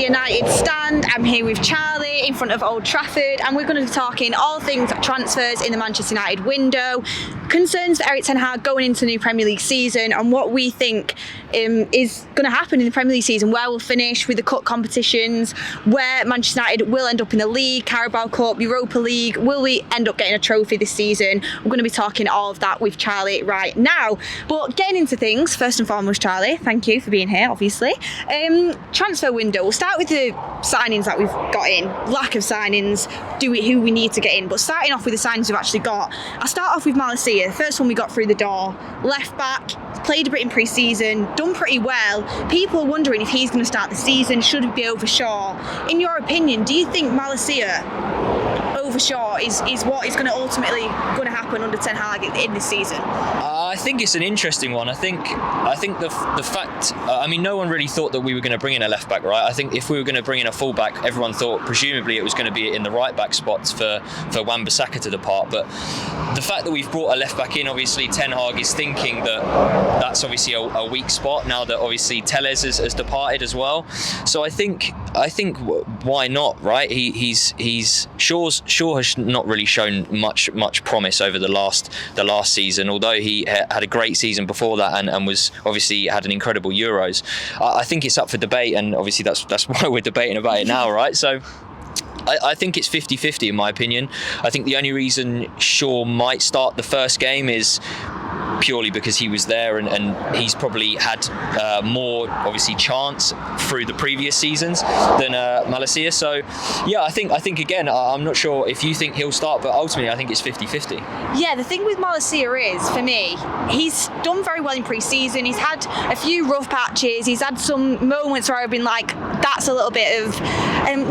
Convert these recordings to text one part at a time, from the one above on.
United stand. I'm here with Charlie in front of Old Trafford, and we're going to be talking all things transfers in the Manchester United window, concerns for Erik ten Hag going into the new Premier League season, and what we think is going to happen in the Premier League season, where we'll finish with the cup competitions, where Manchester United will end up in the league, Carabao Cup, Europa League. Will we end up getting a trophy this season? We're going to be talking all of that with Charlie right now. But getting into things, first and foremost, Charlie, thank you for being here, obviously. Transfer window, we'll start with the signings that we've got in. Lack of signings, who we need to get in. But starting off with the signings we've actually got, I'll start off with Malacia. First one we got through the door, left back, played a bit in pre-season, done pretty well. People are wondering if he's going to start the season, should it be over Shaw? In your opinion, do you think Malacia over Shaw is what is going to ultimately going to happen under Ten Hag in this season? I think it's an interesting one. I think the fact, no one really thought that we were going to bring in a left back, right? I think if we were going to bring in a full back, everyone thought presumably it was going to be in the right back spots for Wan-Bissaka to depart. But the fact that we've brought a left back in, obviously Ten Hag is thinking that that's obviously a weak spot now that obviously Telles has departed as well. So I think why not, right? Shaw has not really shown much promise over the last season, although he had a great season before that and was obviously had an incredible Euros. I think it's up for debate, and obviously that's why we're debating about it now, right? So I think it's 50-50 in my opinion. I think the only reason Shaw might start the first game is purely because he was there and he's probably had more obviously chance through the previous seasons than Malacia. So yeah, I think again, I'm not sure if you think he'll start, but ultimately I think it's 50-50. Yeah, the thing with Malacia is, for me, he's done very well in pre-season. He's had a few rough patches. He's had some moments where I've been like, that's a little bit of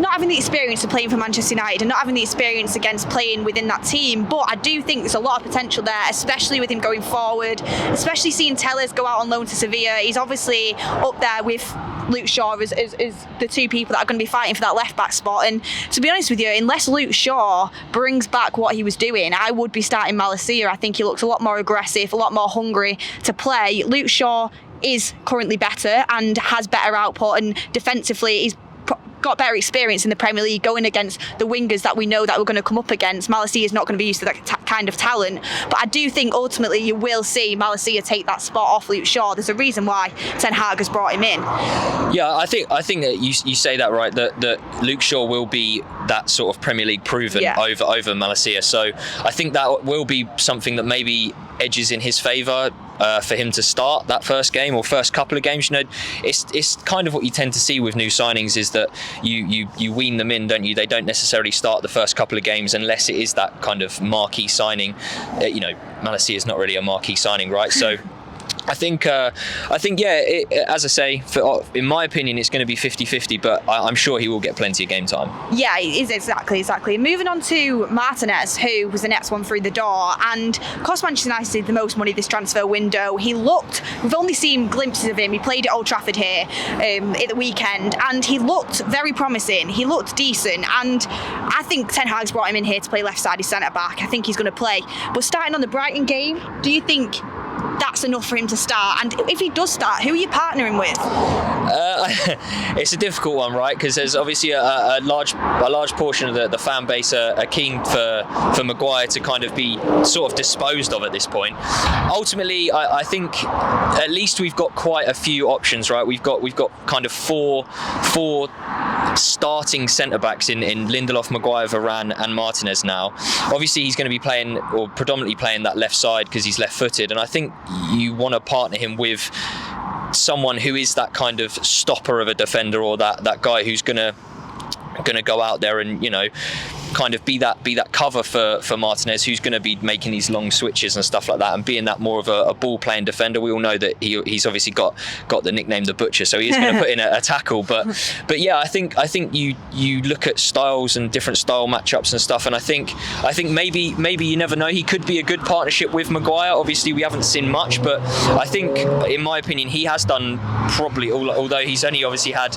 not having the experience of playing for Manchester United and not having the experience against playing within that team. But I do think there's a lot of potential there, especially with him going forward, especially seeing Telles go out on loan to Sevilla. He's obviously up there with Luke Shaw as the two people that are going to be fighting for that left back spot. And to be honest with you, unless Luke Shaw brings back what he was doing, I would be starting Malacia. I think he looks a lot more aggressive, a lot more hungry to play. Luke Shaw is currently better and has better output, and defensively he's got better experience in the Premier League going against the wingers that we know that we're going to come up against. Malacia is not going to be used to that kind of talent, but I do think ultimately you will see Malacia take that spot off Luke Shaw. There's a reason why Ten Hag has brought him in. Yeah, I think that you say that right, that Luke Shaw will be that sort of Premier League proven over Malacia. So I think that will be something that maybe edges in his favour for him to start that first game or first couple of games. You know, it's kind of what you tend to see with new signings, is that you wean them in, don't you? They don't necessarily start the first couple of games unless it is that kind of marquee signing. Malacia is not really a marquee signing, right? So I think, as I say, in my opinion, it's going to be 50-50, but I'm sure he will get plenty of game time. Yeah, it is exactly. Moving on to Martinez, who was the next one through the door, and cost Manchester United the most money this transfer window. We've only seen glimpses of him. He played at Old Trafford here at the weekend, and he looked very promising. He looked decent, and I think Ten Hag's brought him in here to play left-sided centre-back. I think he's going to play. But starting on the Brighton game, do you think that's enough for him to start? And if he does start, who are you partnering with? It's a difficult one, right? Because there's obviously a large portion of the fan base are keen for Maguire to kind of be sort of disposed of at this point. Ultimately, I think at least we've got quite a few options, right? We've got kind of four starting centre backs in Lindelof, Maguire, Varane, and Martinez now. Obviously, he's going to be playing, or predominantly playing, that left side because he's left-footed, and I think you want to partner him with someone who is that kind of stopper of a defender, or that guy who's going to go out there and, you know, kind of be that cover for Martinez, who's going to be making these long switches and stuff like that, and being that more of a ball playing defender. We all know that he's obviously got the nickname the Butcher, so he is going to put in a tackle. But yeah, I think you look at styles and different style matchups and stuff, and I think maybe you never know, he could be a good partnership with Maguire. Obviously we haven't seen much, but I think in my opinion he has done probably, although he's only obviously had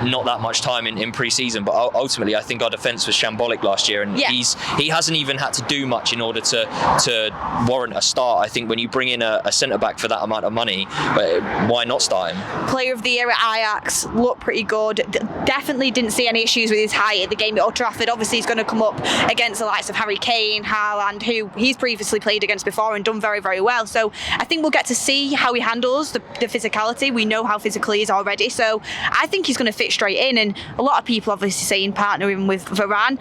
not that much time in pre-season, but ultimately I think our defence was shambles shambolic last year, and he hasn't even had to do much in order to warrant a start. I think when you bring in a centre back for that amount of money, why not start him? Player of the year at Ajax, looked pretty good. Definitely didn't see any issues with his height at the game at Old Trafford. Obviously he's going to come up against the likes of Harry Kane, Haaland, who he's previously played against before and done very, very well. So I think we'll get to see how he handles the physicality. We know how physical he is already, so I think he's going to fit straight in. And a lot of people obviously saying partner him with Varane.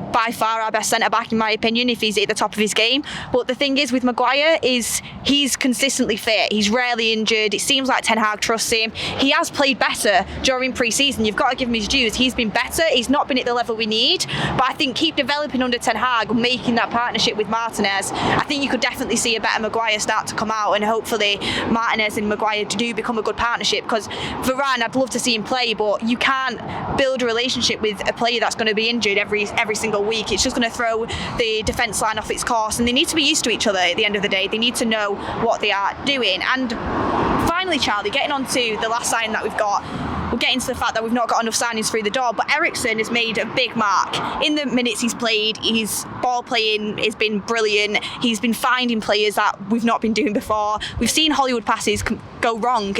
By far our best centre back in my opinion if he's at the top of his game. But the thing is with Maguire is he's consistently fit. He's rarely injured. It seems like Ten Hag trusts him. He has played better during pre-season. You've got to give him his dues. He's been better. He's not been at the level we need. But I think keep developing under Ten Hag, making that partnership with Martinez. I think you could definitely see a better Maguire start to come out, and hopefully Martinez and Maguire do become a good partnership, because Varane, I'd love to see him play, but you can't build a relationship with a player that's going to be injured every single week. It's just going to throw the defence line off its course, and they need to be used to each other at the end of the day. They need to know what they are doing. And finally, Charlie, getting on to the last sign that we've got, we're getting to the fact that we've not got enough signings through the door, but Eriksen has made a big mark. In the minutes he's played, his ball playing has been brilliant. He's been finding players that we've not been doing before. We've seen Hollywood passes go wrong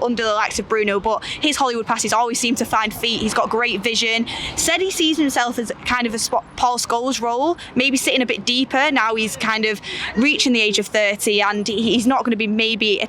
under the likes of Bruno, but his Hollywood passes always seem to find feet. He's got great vision. Said he sees himself as kind of a Paul Scholes role, maybe sitting a bit deeper. Now he's kind of reaching the age of 30 and he's not going to be maybe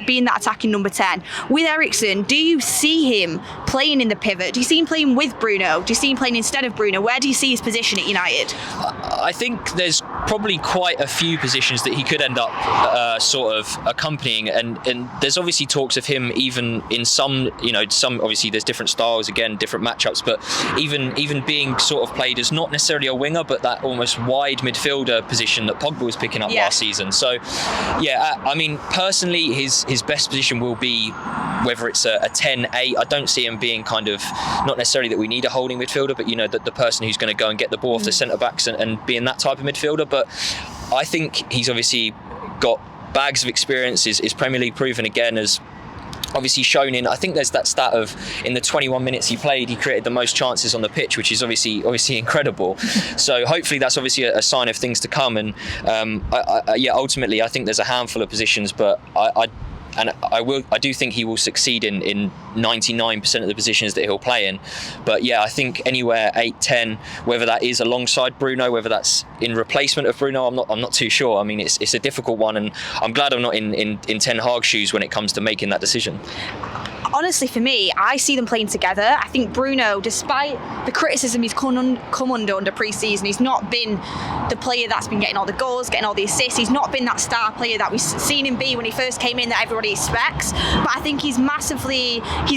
being that attacking number 10. With Eriksen, do you see him playing in the pivot? Do you see him playing with Bruno? Do you see him playing instead of Bruno? Where do you see his position at United? I think there's probably quite a few positions that he could end up sort of accompanying, and there's obviously talks of him even in some obviously there's different styles, again different matchups, but even being sort of played as not necessarily a winger, but that almost wide midfielder position that Pogba was picking up last season. So I mean personally his best position will be whether it's a 10-8. I don't see him being kind of, not necessarily that we need a holding midfielder, but the person who's going to go and get the ball off the centre backs and being that type of midfielder. But I think he's obviously got bags of experience, is Premier League proven again, as obviously shown in, I think there's that stat of in the 21 minutes he played, he created the most chances on the pitch, which is obviously incredible. So hopefully that's obviously a sign of things to come. And ultimately I think there's a handful of positions, but I do think he will succeed in 99% of the positions that he'll play in. But I think anywhere 8-10, whether that is alongside Bruno, whether that's in replacement of Bruno, I'm not too sure. I mean, it's a difficult one, and I'm glad I'm not in Ten Hag's shoes when it comes to making that decision. Honestly, for me, I see them playing together. I think Bruno, despite the criticism he's come under pre-season, he's not been the player that's been getting all the goals, getting all the assists. He's not been that star player that we've seen him be when he first came in, that everybody expects. But I think his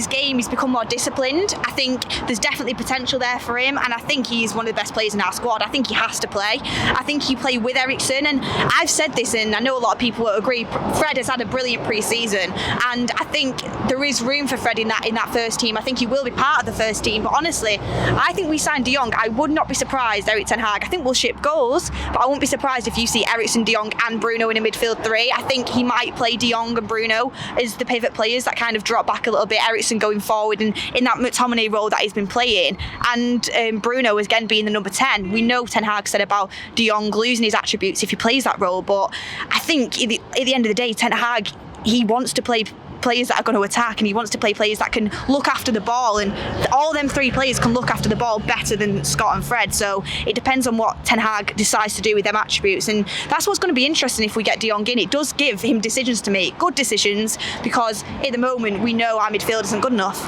game, he's become more disciplined. I think there's definitely potential there for him, and I think he's one of the best players in our squad. I think he has to play. I think he play with Eriksen, and I've said this, and I know a lot of people will agree, Fred has had a brilliant pre-season, and I think there is room for Fred in that first team. I think he will be part of the first team, but honestly, I think we signed De Jong. I would not be surprised, Erik Ten Hag. I think we'll ship goals, but I won't be surprised if you see Eriksen, De Jong and Bruno in a midfield three. I think he might play De Jong and Bruno as the pivot players that kind of drop back a little bit, Eriksen going forward and in that McTominay role that he's been playing, and Bruno again being the number 10. We know Ten Hag said about De Jong losing his attributes if he plays that role, but I think at the end of the day, Ten Hag, he wants to play players that are going to attack, and he wants to play players that can look after the ball, and all them three players can look after the ball better than Scott and Fred. So it depends on what Ten Hag decides to do with them attributes, and that's what's going to be interesting if we get De Jong in. It does give him decisions to make, good decisions, because at the moment we know our midfield isn't good enough.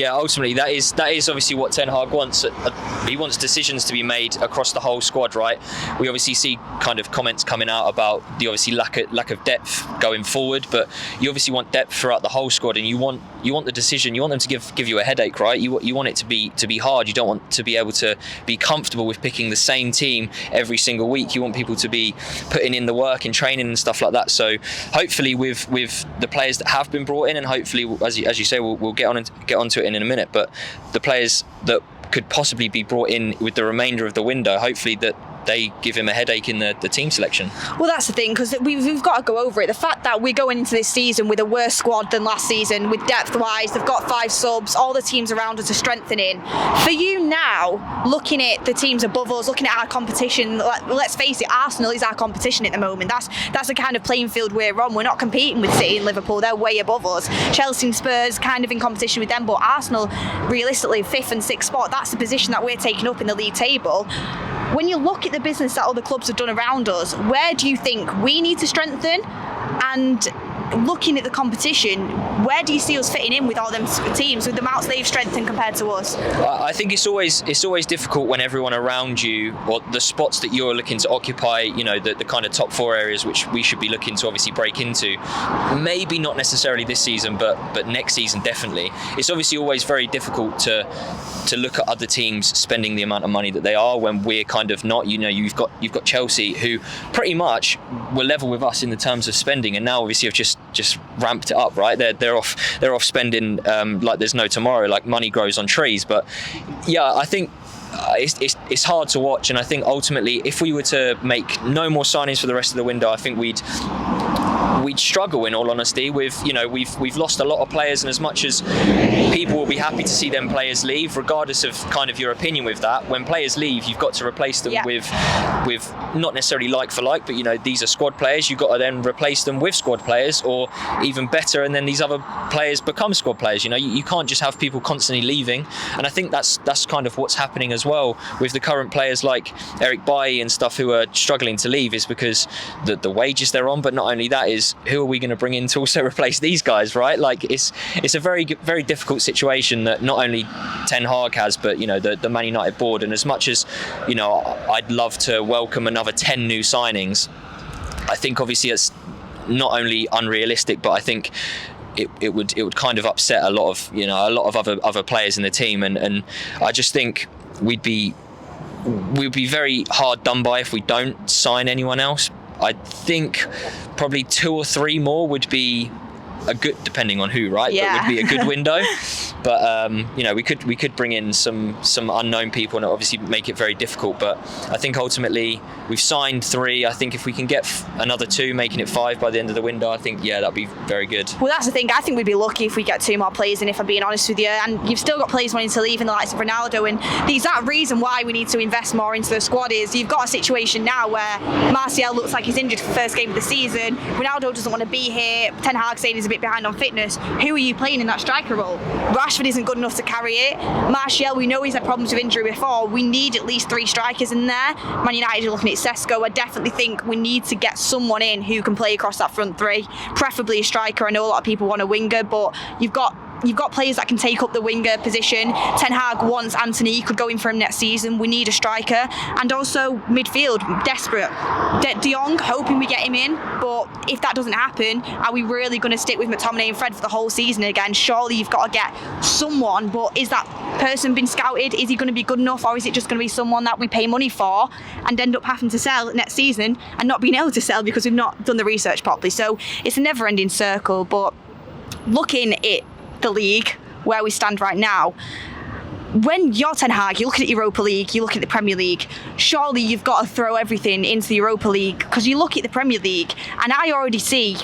Ultimately that is obviously what Ten Hag wants. He wants decisions to be made across the whole squad, right? We obviously see kind of comments coming out about the obviously lack of depth going forward, but you obviously want depth throughout the whole squad, and you want the decision, you want them to give you a headache, right? You want it to be hard. You don't want to be able to be comfortable with picking the same team every single week. You want people to be putting in the work in training and stuff like that. So hopefully with the players that have been brought in, and hopefully as you say, we'll get onto it in a minute, but the players that could possibly be brought in with the remainder of the window, hopefully that they give him a headache in the team selection. Well, that's the thing, because we've got to go over it. The fact that we're going into this season with a worse squad than last season, with depth-wise, they've got 5 subs, all the teams around us are strengthening. For you now, looking at the teams above us, looking at our competition, let's face it, Arsenal is our competition at the moment. That's the kind of playing field we're on. We're not competing with City and Liverpool, they're way above us. Chelsea and Spurs kind of in competition with them, but Arsenal, realistically, 5th and 6th spot, that's the position that we're taking up in the league table. When you look at the business that other clubs have done around us, where do you think we need to strengthen? And looking at the competition, where do you see us fitting in with all them teams, with the amounts they've strengthened compared to us? I think it's always difficult when everyone around you, or the spots that you're looking to occupy, you know, the kind of top 4 areas which we should be looking to obviously break into. Maybe not necessarily this season, but next season definitely. It's obviously always very difficult to look at other teams spending the amount of money that they are when we're kind of not. You know, you've got Chelsea, who pretty much were level with us in the terms of spending, and now obviously have just ramped it up, right? They're off spending like there's no tomorrow, like money grows on trees. But yeah, I think it's hard to watch, and I think ultimately if we were to make no more signings for the rest of the window, I think we'd struggle, in all honesty. With, you know, we've lost a lot of players, and as much as people will be happy to see them players leave, regardless of kind of your opinion with that, when players leave, you've got to replace them with not necessarily like for like, but you know, these are squad players. You've got to then replace them with squad players, or even better, and then these other players become squad players. You know, you can't just have people constantly leaving, and I think that's kind of what's happening as well with the current players like Eric Bailly and stuff, who are struggling to leave, is because the wages they're on. But not only that, is who are we going to bring in to also replace these guys, right? Like it's a very, very difficult situation that not only Ten Hag has, but you know, the Man United board. And as much as, you know, I'd love to welcome another 10 new signings, I think obviously it's not only unrealistic, but I think it would kind of upset a lot of other players in the team, and I just think we'd be very hard done by if we don't sign anyone else. I think probably 2 or 3 more would be a good, depending on who, right? Yeah. But would be a good window. But you know, we could bring in some unknown people and obviously make it very difficult. But I think ultimately we've signed 3. I think if we can get another 2, making it 5 by the end of the window, I think that'd be very good. Well, that's the thing. I think we'd be lucky if we get 2 more players in, if I'm being honest with you. And you've still got players wanting to leave in the likes of Ronaldo. And the exact reason why we need to invest more into the squad is you've got a situation now where Martial looks like he's injured for the first game of the season. Ronaldo doesn't want to be here. Ten Hag saying he's a bit behind on fitness. Who are you playing in that striker role? Rashford isn't good enough to carry it. Martial, we know he's had problems with injury before. We need at least 3 strikers in there. Man United are looking at Sesko. I definitely think we need to get someone in who can play across that front 3, preferably a striker. I know a lot of people want a winger, but you've got players that can take up the winger position. Ten Hag wants Anthony, could go in for him next season. We need a striker. And also midfield, desperate. De Jong, hoping we get him in, but if that doesn't happen, are we really going to stick with McTominay and Fred for the whole season again? Surely you've got to get someone, but is that person been scouted? Is he going to be good enough, or is it just going to be someone that we pay money for and end up having to sell next season and not being able to sell because we've not done the research properly? So it's a never-ending circle. But looking at the league, where we stand right now, when you're Ten Hag, you look at Europa League, you look at the Premier League, surely you've got to throw everything into the Europa League, because you look at the Premier League and I already see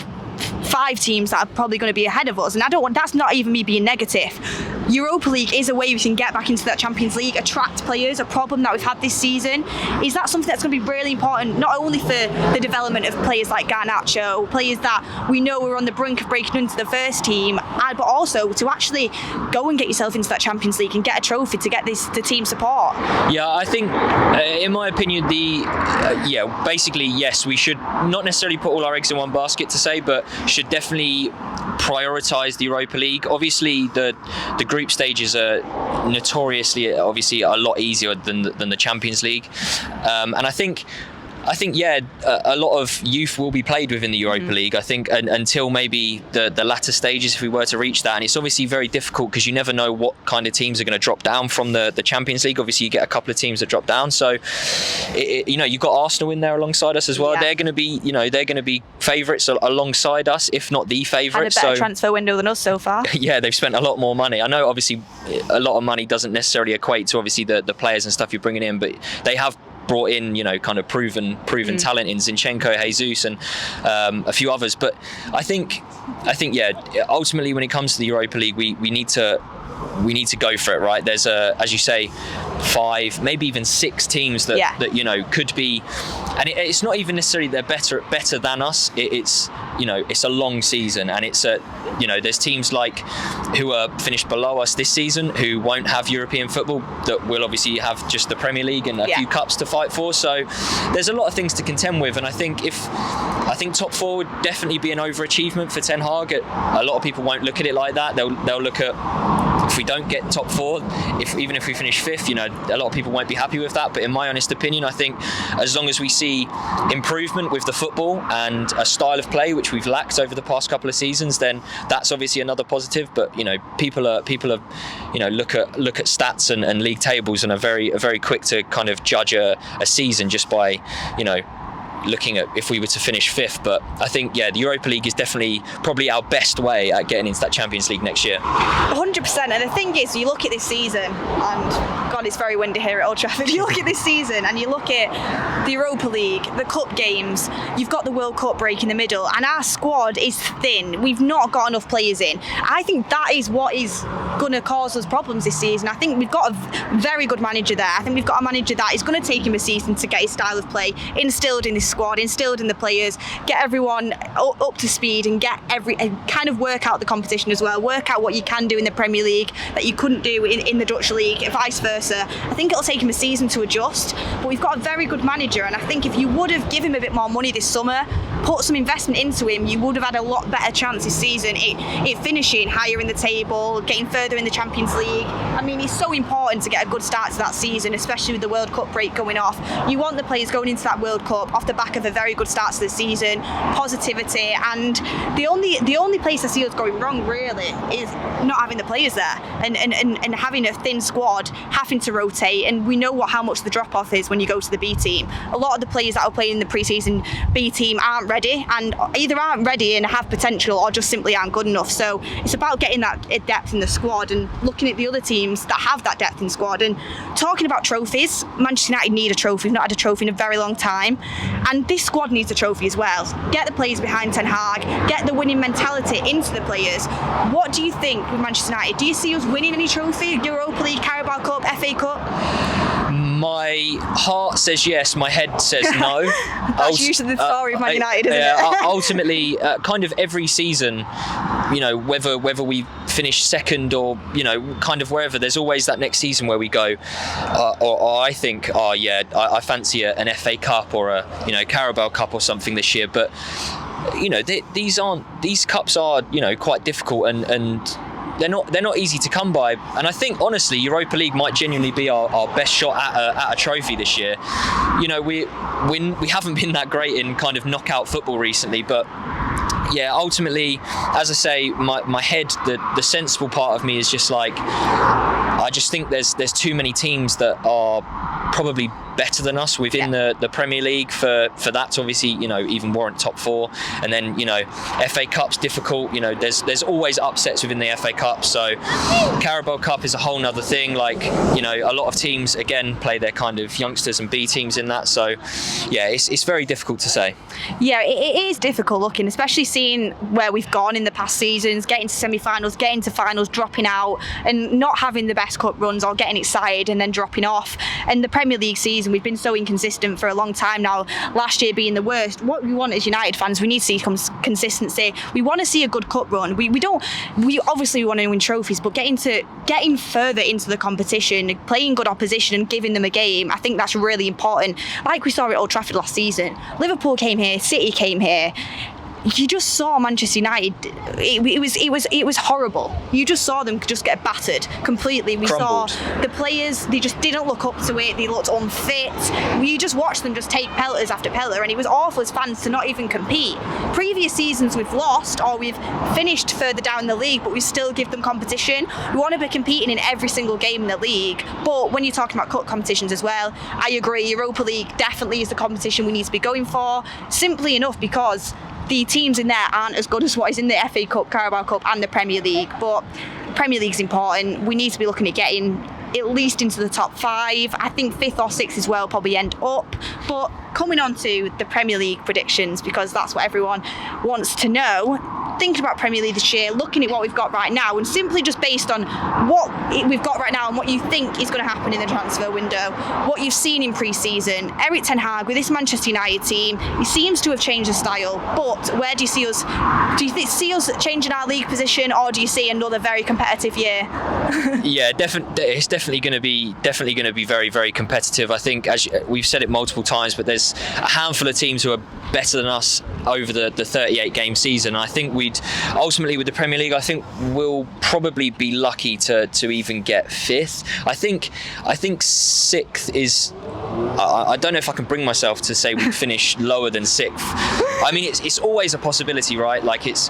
5 teams that are probably going to be ahead of us, and that's not even me being negative. Europa League is a way we can get back into that Champions League, attract players, a problem that we've had this season. Is that something that's going to be really important, not only for the development of players like Garnacho, players that we know are on the brink of breaking into the first team, but also to actually go and get yourself into that Champions League and get a trophy to get the team support? Yeah, I think, in my opinion, basically, yes, we should not necessarily put all our eggs in one basket to say, but should definitely prioritise the Europa League. Obviously, the group stages are notoriously, obviously, a lot easier than the Champions League, and I think a lot of youth will be played within the Europa League, I think, until maybe the latter stages, if we were to reach that. And it's obviously very difficult because you never know what kind of teams are going to drop down from the Champions League. Obviously, you get a couple of teams that drop down. So, you've got Arsenal in there alongside us as well. Yeah. They're going to be favourites alongside us, if not the favourite. And a better transfer window than us so far. Yeah, they've spent a lot more money. I know, obviously, a lot of money doesn't necessarily equate to obviously the players and stuff you're bringing in, but they have brought in, kind of proven talent in Zinchenko, Jesus, and a few others. But I think, yeah, ultimately when it comes to the Europa League, we need to go for it, right? There's as you say, 5, maybe even 6 teams that could be, and it's not even necessarily they're better than us. It's it's a long season, and it's there's teams like who are finished below us this season who won't have European football, that will obviously have just the Premier League and a few cups to fight for. So there's a lot of things to contend with, and I think top 4 would definitely be an overachievement for Ten Hag. A lot of people won't look at it like that. They'll look at, if we don't get top 4, even if we finish 5th, a lot of people won't be happy with that. But in my honest opinion, I think as long as we see improvement with the football and a style of play which we've lacked over the past couple of seasons, then that's obviously another positive. But people are look at stats and league tables and are very quick to kind of judge a season just by looking at if we were to finish 5th. But I think, the Europa League is definitely probably our best way at getting into that Champions League next year. 100%. And the thing is, you look at this season, and God, it's very windy here at Old Trafford. You look at this season and you look at the Europa League, the cup games, you've got the World Cup break in the middle, and our squad is thin. We've not got enough players in. I think that is what is going to cause us problems this season. I think we've got a very good manager there. I think we've got a manager that is going to take him a season to get his style of play instilled in this squad, instilled in the players, get everyone up to speed, and and kind of work out the competition as well, work out what you can do in the Premier League that you couldn't do in the Dutch League, vice versa. I think it'll take him a season to adjust, but we've got a very good manager, and I think if you would have given him a bit more money this summer, put some investment into him, you would have had a lot better chance this season it finishing higher in the table, getting further in the Champions League. I mean, it's so important to get a good start to that season, especially with the World Cup break going off. You want the players going into that World Cup off the back of a very good start to the season, positivity, and the only place I see us going wrong really is not having the players there and having a thin squad, having to rotate, and we know how much the drop off is when you go to the B team. A lot of the players that are playing in the pre-season B team aren't ready, and either aren't ready and have potential or just simply aren't good enough. So it's about getting that depth in the squad and looking at the other teams that have that depth in squad. And talking about trophies, Manchester United need a trophy. We've not had a trophy in a very long time, and this squad needs a trophy as well. Get the players behind Ten Hag, get the winning mentality into the players. What do you think with Manchester United? Do you see us winning any trophy? Europa League, Carabao Cup, FA Cup? My heart says yes, my head says no. That's usually the story of Man United, isn't it? Ultimately, kind of every season, whether we finish second or, kind of wherever, there's always that next season where we go, or I think, I fancy an FA Cup or a, Carabao Cup or something this year. But, these cups are, quite difficult and they're not easy to come by, and I think honestly Europa League might genuinely be our best shot at a trophy this year. We haven't been that great in kind of knockout football recently, but ultimately, as I say, my head, the sensible part of me is just like, I just think there's too many teams that are probably better than us within the Premier League for that to obviously even warrant top 4. And then FA Cup's difficult. There's always upsets within the FA Cup. So Carabao Cup is a whole nother thing. Like a lot of teams again play their kind of youngsters and B teams in that. So it's very difficult to say. Yeah, it is difficult looking, especially seeing where we've gone in the past seasons, getting to semi-finals, getting to finals, dropping out, and not having the best cup runs or getting excited and then dropping off. And the Premier League season, we've been so inconsistent for a long time now, last year being the worst. What we want as United fans, we need to see consistency. We want to see a good cup run. We obviously want to win trophies, but getting further into the competition, playing good opposition and giving them a game, I think that's really important. Like we saw at Old Trafford last season, Liverpool came here, City came here. You just saw Manchester United. It was horrible. You just saw them just get battered completely. We Crumbled. saw the players. They just didn't look up to it. They looked unfit. You just watched them just take pelters after pelter, and it was awful as fans to not even compete. Previous seasons we've lost or we've finished further down the league, but we still give them competition. We want to be competing in every single game in the league. But when you're talking about cup competitions as well, I agree. Europa League definitely is the competition we need to be going for. Simply enough because the teams in there aren't as good as what is in the FA Cup, Carabao Cup and the Premier League, but Premier League's important. We need to be looking at getting at least into the top 5. I think 5th or 6th is where we'll probably end up. But coming on to the Premier League predictions, because that's what everyone wants to know. Thinking about Premier League this year, looking at what we've got right now, and simply just based on what we've got right now and what you think is going to happen in the transfer window, what you've seen in pre-season, Erik ten Hag with this Manchester United team, he seems to have changed the style. But where do you see us? Do you see us changing our league position, or do you see another very competitive year? Yeah, it's definitely going to be very, very competitive. I think, as we've said it multiple times, but there's a handful of teams who are better than us over the 38 game season. I think we'd ultimately, with the Premier League, I think we'll probably be lucky to even get 5th. I think 6th is, I don't know if I can bring myself to say we'd finish lower than 6th. I mean, it's always a possibility, right? Like, it's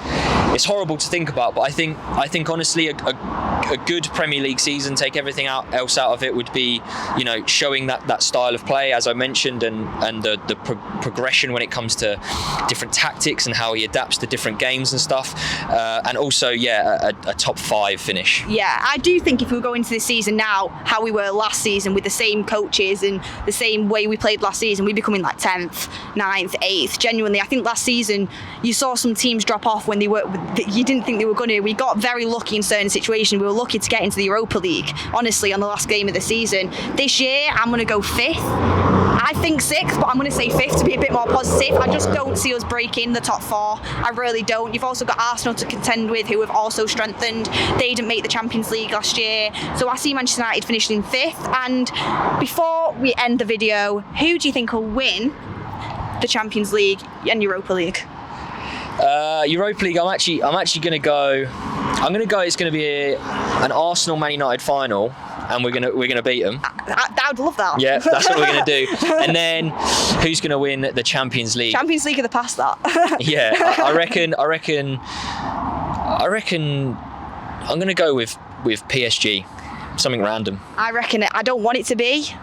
horrible to think about, but I think honestly a good Premier League season, take everything else out of it, would be, you know, showing that style of play, as I mentioned, and the progression when it comes to different tactics and how he adapts to different games and stuff, and also a top 5 finish. Yeah, I do think if we go into this season now how we were last season, with the same coaches and the same way we played last season, we'd be coming like 10th, 9th, 8th. Genuinely, I think last season you saw some teams drop off when you didn't think they were going to. We got very lucky in certain situations. We were lucky to get into the Europa League, honestly, on the last game of the season. This year, I'm going to go 5th. I think 6th, but I'm going to say 5th to be a bit more positive. I just don't see us breaking the top 4. I really don't. You've also got Arsenal to contend with, who have also strengthened. They didn't make the Champions League last year. So I see Manchester United finishing 5th. And before we end the video, who do you think will win the Champions League and Europa League? Europa League, I'm actually going to go. I'm going to go. It's going to be an Arsenal Man United final, and we're gonna beat them. I'd love that. Yeah, that's what we're gonna do. And then who's gonna win the Champions League? Champions League of the past, that. Yeah, I reckon. I'm gonna go with PSG. Something random. I reckon I don't want it to be.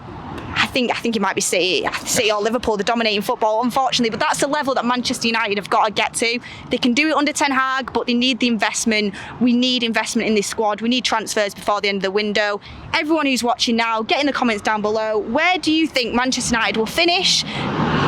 I think it might be City or Liverpool, the dominating football, unfortunately. But that's the level that Manchester United have got to get to. They can do it under Ten Hag, but they need the investment. We need investment in this squad. We need transfers before the end of the window. Everyone who's watching now, get in the comments down below. Where do you think Manchester United will finish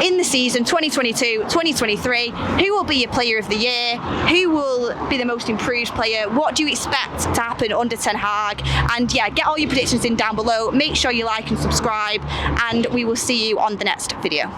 in the season 2022-2023? Who will be your player of the year? Who will be the most improved player? What do you expect to happen under Ten Hag? And yeah, get all your predictions in down below. Make sure you like and subscribe, and we will see you on the next video.